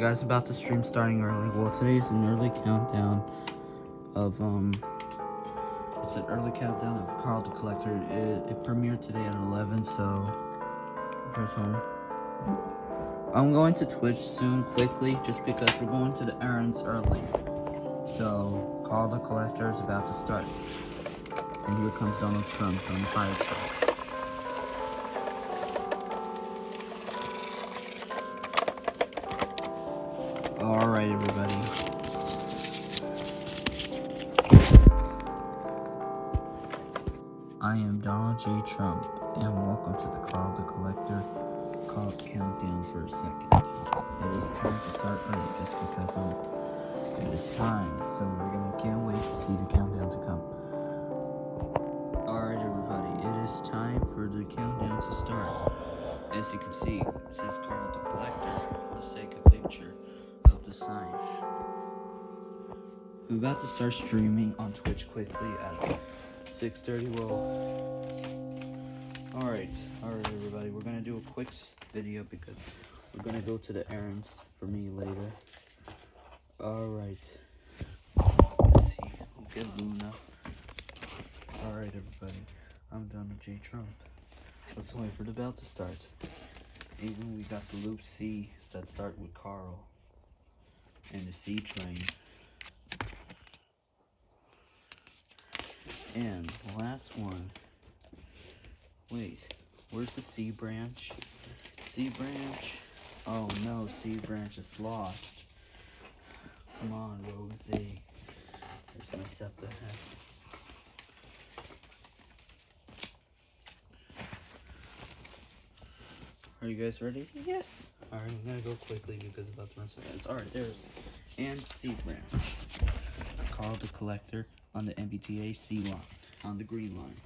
guys, about to stream starting early. Well, today is an early countdown of it's an early countdown of Carl the Collector. It premiered today at 11, so press home. I'm going to Twitch soon, quickly, just because we're going to the errands early. So Carl the Collector is about to start, and here comes Donald Trump on the fire truck. Alright, everybody. I am Donald J. Trump, and welcome to the Carl the Collector countdown for a second. It is time to start early just because it is time, so can't wait to see the countdown to come. Alright, everybody, it is time for the countdown to start. As you can see, it says Carl the Collector. Let's take a picture of the sign. I'm about to start streaming on Twitch quickly at 6:30. Alright, everybody, we're gonna do a quick video because we're gonna go to the errands for me later. Alright, let's see, we'll get Luna. Alright, everybody, I'm Donald J. Trump. Let's wait for the bell to start. Even we got the Loop C that start with Carl and the C train. And the last one. Wait, where's the C branch? C branch? Oh no, C branch is lost. Come on, Rosie. There's my SEPTA hat. Are you guys ready? Yes. Alright, I'm gonna go quickly because about to run some ads. Alright, there's and C branch. Carl the Collector on the MBTA C line, on the green line.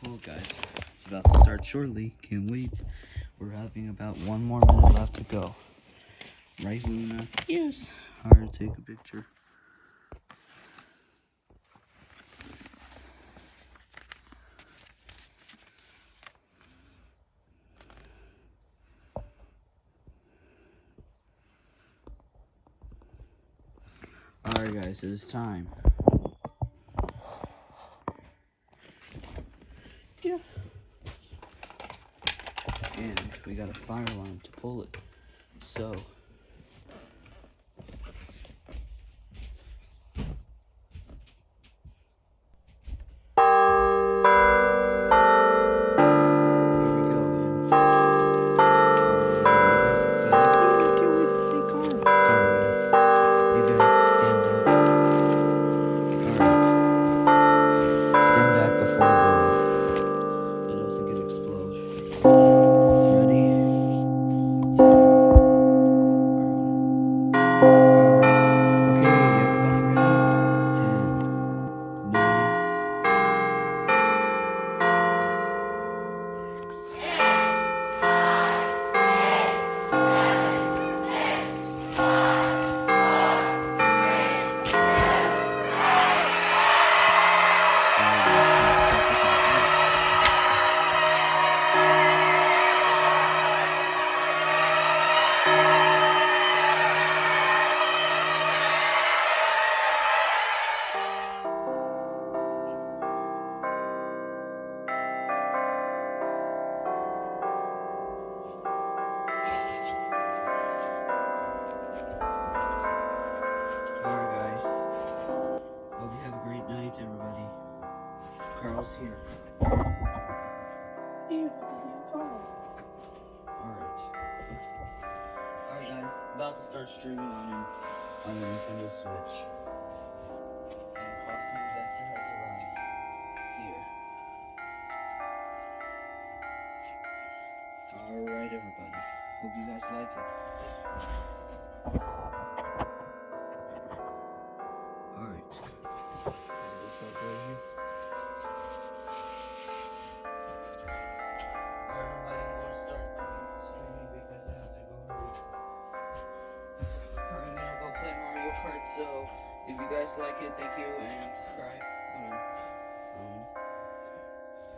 Well, guys, it's about to start shortly. Can't wait. We're having about 1 more minute left to go. Right, Luna? Yes. Alright, take a picture. Alright, guys, it is time. Yeah. And we got a fire line to pull it. So Carl's here. Alright, guys, about to start streaming on the Nintendo Switch. And Costume Vector has arrived here. Alright, everybody. Hope you guys like it. Alright. Let's put this up right here. Everybody, I'm going to start streaming because I have to go hurry. I'm gonna go play Mario Kart, so if you guys like it, thank you, and subscribe.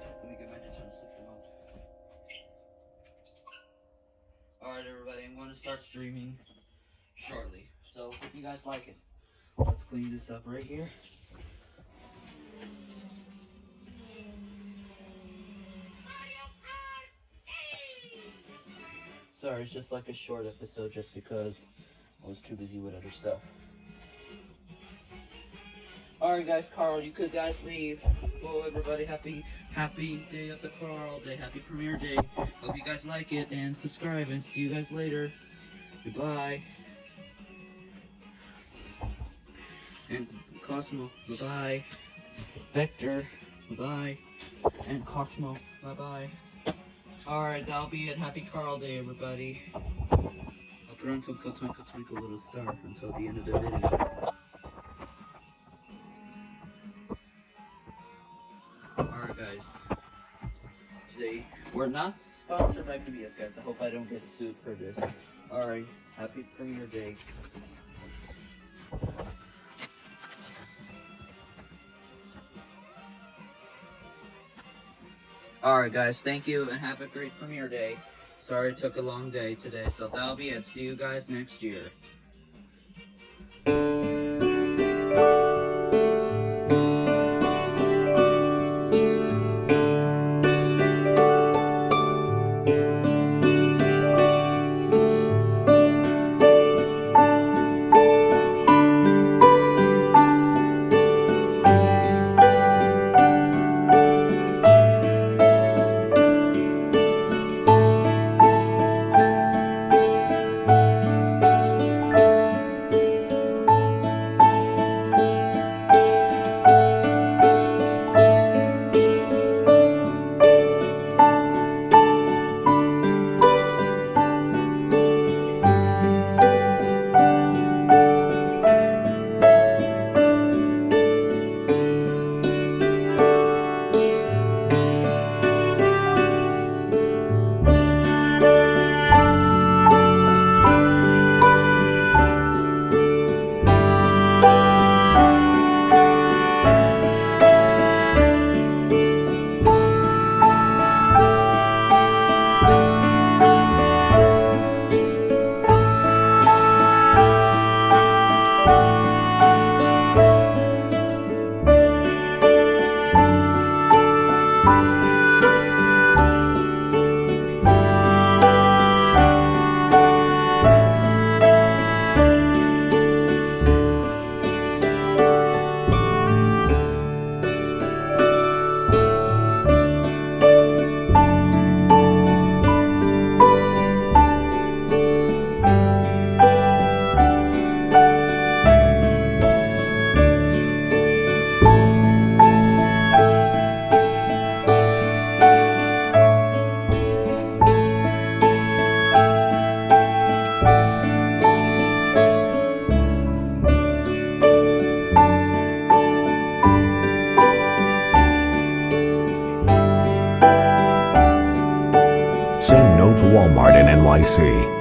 Let me get my Nintendo Switch remote. Alright, everybody, I'm going to start streaming. shortly. So hope you guys like it. Let's clean this up right here. Sorry, it's just like a short episode just because I was too busy with other stuff. Alright guys, Carl, you could guys leave. Well, everybody, happy day of the Carl Day, happy premiere day. Hope you guys like it and subscribe, and see you guys later. Goodbye. And Cosmo, bye-bye. Vector, bye-bye. And Cosmo, bye-bye. Alright, that'll be it. Happy Carl Day, everybody. I'll put on Twinkle Twinkle Twinkle Little Star until the end of the video. Alright, guys. Today, we're not sponsored by PBS, guys. I hope I don't get sued for this. Alright, happy premiere day. Alright guys, thank you and have a great premiere day. Sorry it took a long day today, so that'll be it. See you guys next year. Say no to Walmart in NYC.